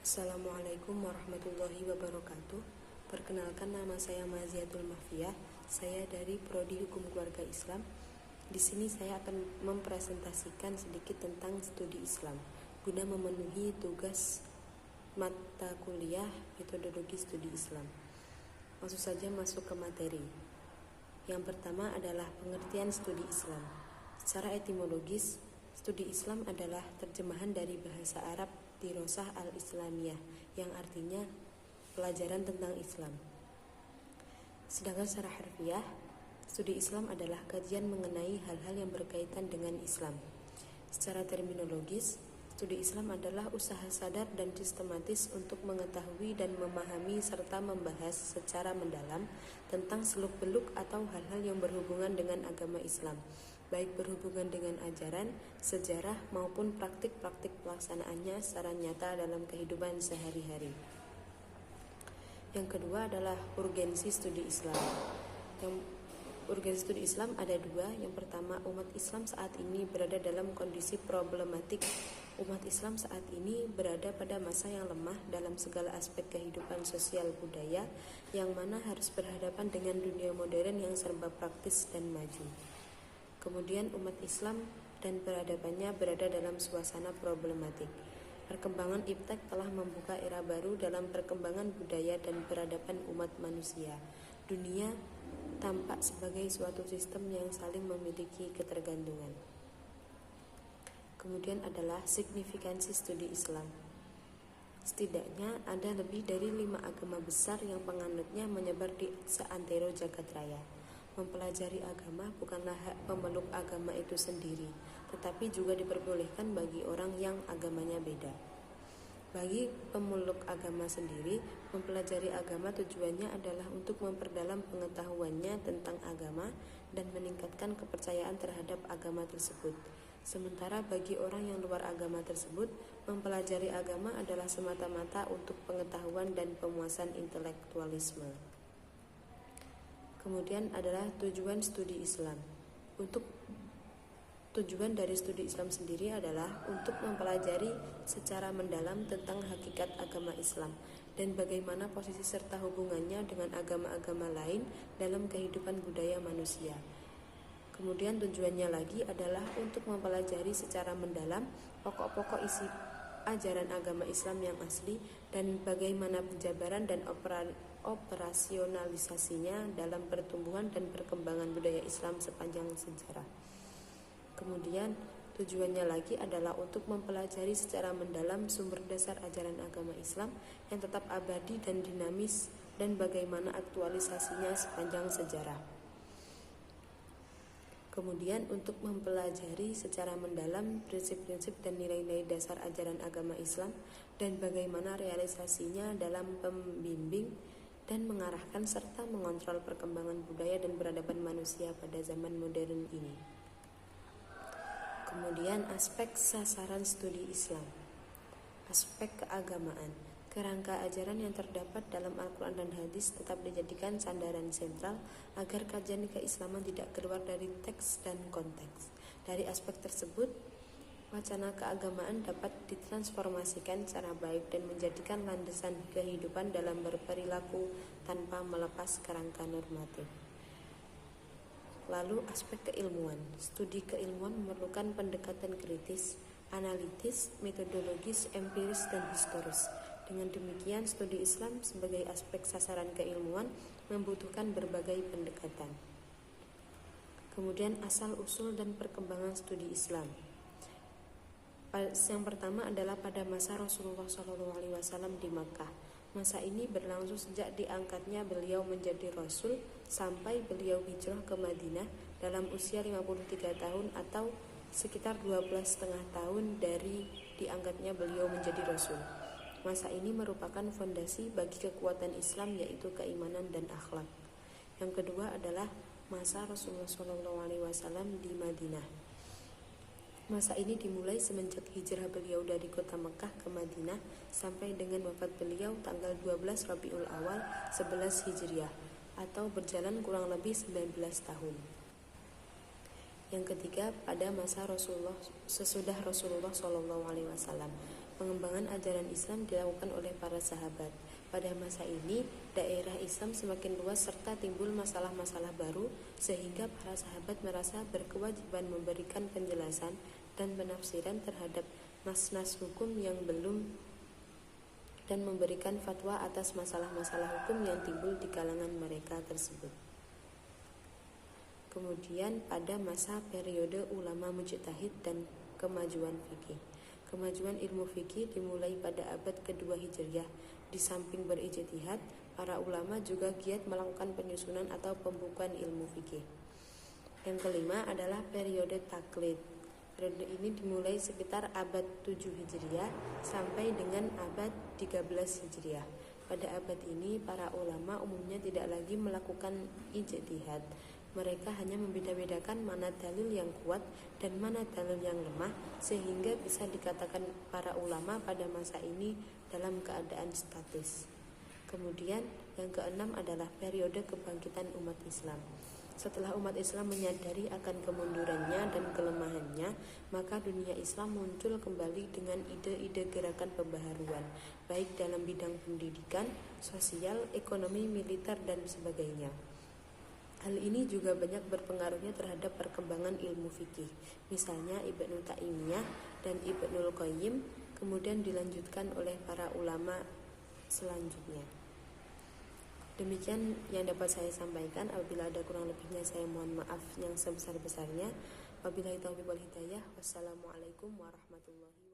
Assalamualaikum warahmatullahi wabarakatuh. Perkenalkan, nama saya Maziatul Mahfiyah. Saya dari Prodi Hukum Keluarga Islam. Di sini saya akan mempresentasikan sedikit tentang studi Islam guna memenuhi tugas mata kuliah metodologi studi Islam. Langsung saja masuk ke materi. Yang pertama adalah pengertian studi Islam. Secara etimologis, studi Islam adalah terjemahan dari bahasa Arab Dirosah al-Islamiyah yang artinya pelajaran tentang Islam. Sedangkan secara harfiah, studi Islam adalah kajian mengenai hal-hal yang berkaitan dengan Islam. Secara terminologis, studi Islam adalah usaha sadar dan sistematis untuk mengetahui dan memahami serta membahas secara mendalam tentang seluk-beluk atau hal-hal yang berhubungan dengan agama Islam, baik berhubungan dengan ajaran, sejarah, maupun praktik-praktik pelaksanaannya secara nyata dalam kehidupan sehari-hari. Yang kedua adalah urgensi studi Islam. Urgensi studi Islam ada dua. Yang pertama, umat Islam saat ini berada dalam kondisi problematik. Umat Islam saat ini berada pada masa yang lemah dalam segala aspek kehidupan sosial budaya, yang mana harus berhadapan dengan dunia modern yang serba praktis dan maju. Kemudian umat Islam dan peradabannya berada dalam suasana problematik. Perkembangan iptek telah membuka era baru dalam perkembangan budaya dan peradaban umat manusia. Dunia tampak sebagai suatu sistem yang saling memiliki ketergantungan. Kemudian adalah signifikansi studi Islam. Setidaknya ada lebih dari 5 agama besar yang penganutnya menyebar di seantero jagat raya. Mempelajari agama bukanlah hak pemeluk agama itu sendiri, tetapi juga diperbolehkan bagi orang yang agamanya beda. Bagi pemeluk agama sendiri, mempelajari agama tujuannya adalah untuk memperdalam pengetahuannya tentang agama dan meningkatkan kepercayaan terhadap agama tersebut. Sementara bagi orang yang luar agama tersebut, mempelajari agama adalah semata-mata untuk pengetahuan dan pemuasan intelektualisme. Kemudian adalah tujuan studi Islam. Tujuan dari studi Islam sendiri adalah untuk mempelajari secara mendalam tentang hakikat agama Islam dan bagaimana posisi serta hubungannya dengan agama-agama lain dalam kehidupan budaya manusia. Kemudian tujuannya lagi adalah untuk mempelajari secara mendalam pokok-pokok isi ajaran agama Islam yang asli dan bagaimana penjabaran dan operasionalisasinya dalam pertumbuhan dan perkembangan budaya Islam sepanjang sejarah. Kemudian tujuannya lagi adalah untuk mempelajari secara mendalam sumber dasar ajaran agama Islam yang tetap abadi dan dinamis dan bagaimana aktualisasinya sepanjang sejarah. Kemudian untuk mempelajari secara mendalam prinsip-prinsip dan nilai-nilai dasar ajaran agama Islam dan bagaimana realisasinya dalam pembimbing dan mengarahkan serta mengontrol perkembangan budaya dan peradaban manusia pada zaman modern ini. Kemudian aspek sasaran studi Islam. Aspek keagamaan. Kerangka ajaran yang terdapat dalam Al-Quran dan Hadis tetap dijadikan sandaran sentral agar kajian keislaman tidak keluar dari teks dan konteks. Dari aspek tersebut, wacana keagamaan dapat ditransformasikan secara baik dan menjadikan landasan kehidupan dalam berperilaku tanpa melepas kerangka normatif. Lalu aspek keilmuan. Studi keilmuan memerlukan pendekatan kritis, analitis, metodologis, empiris, dan historis. Dengan demikian, studi Islam sebagai aspek sasaran keilmuan membutuhkan berbagai pendekatan. Kemudian asal-usul dan perkembangan studi Islam. Yang pertama adalah pada masa Rasulullah SAW di Makkah. Masa ini berlangsung sejak diangkatnya beliau menjadi Rasul sampai beliau hijrah ke Madinah dalam usia 53 tahun atau sekitar 12,5 tahun dari diangkatnya beliau menjadi Rasul. Masa ini merupakan fondasi bagi kekuatan Islam, yaitu keimanan dan akhlak. Yang kedua adalah masa Rasulullah SAW di Madinah. Masa ini dimulai semenjak hijrah beliau dari kota Mekah ke Madinah sampai dengan wafat beliau tanggal 12 Rabiul Awal 11 Hijriah atau berjalan kurang lebih 19 tahun. Yang ketiga, pada masa sesudah Rasulullah SAW. pengembangan ajaran Islam dilakukan oleh para sahabat. Pada masa ini, daerah Islam semakin luas serta timbul masalah-masalah baru, sehingga para sahabat merasa berkewajiban memberikan penjelasan dan penafsiran terhadap nas-nas hukum yang belum dan memberikan fatwa atas masalah-masalah hukum yang timbul di kalangan mereka tersebut. Kemudian pada masa periode ulama mujtahid dan kemajuan fikih. Kemajuan ilmu fikih dimulai pada abad kedua Hijriah. Di samping berijtihad, para ulama juga giat melakukan penyusunan atau pembukuan ilmu fikih. Yang kelima adalah periode taklid. Periode ini dimulai sekitar abad 7 Hijriah sampai dengan abad 13 Hijriah. Pada abad ini, para ulama umumnya tidak lagi melakukan ijtihad. Mereka hanya membeda-bedakan mana dalil yang kuat dan mana dalil yang lemah, sehingga bisa dikatakan para ulama pada masa ini dalam keadaan statis. Kemudian yang keenam adalah periode kebangkitan umat Islam. Setelah umat Islam menyadari akan kemundurannya dan kelemahannya, maka dunia Islam muncul kembali dengan ide-ide gerakan pembaharuan, baik dalam bidang pendidikan, sosial, ekonomi, militer, dan sebagainya. Hal ini juga banyak berpengaruhnya terhadap perkembangan ilmu fikih. Misalnya Ibnu Taimiyah dan Ibnul Qayyim, kemudian dilanjutkan oleh para ulama selanjutnya. Demikian yang dapat saya sampaikan. Apabila ada kurang lebihnya saya mohon maaf yang sebesar-besarnya. Wabillahi taufiq wal hidayah. Wassalamualaikum warahmatullahi wabarakatuh.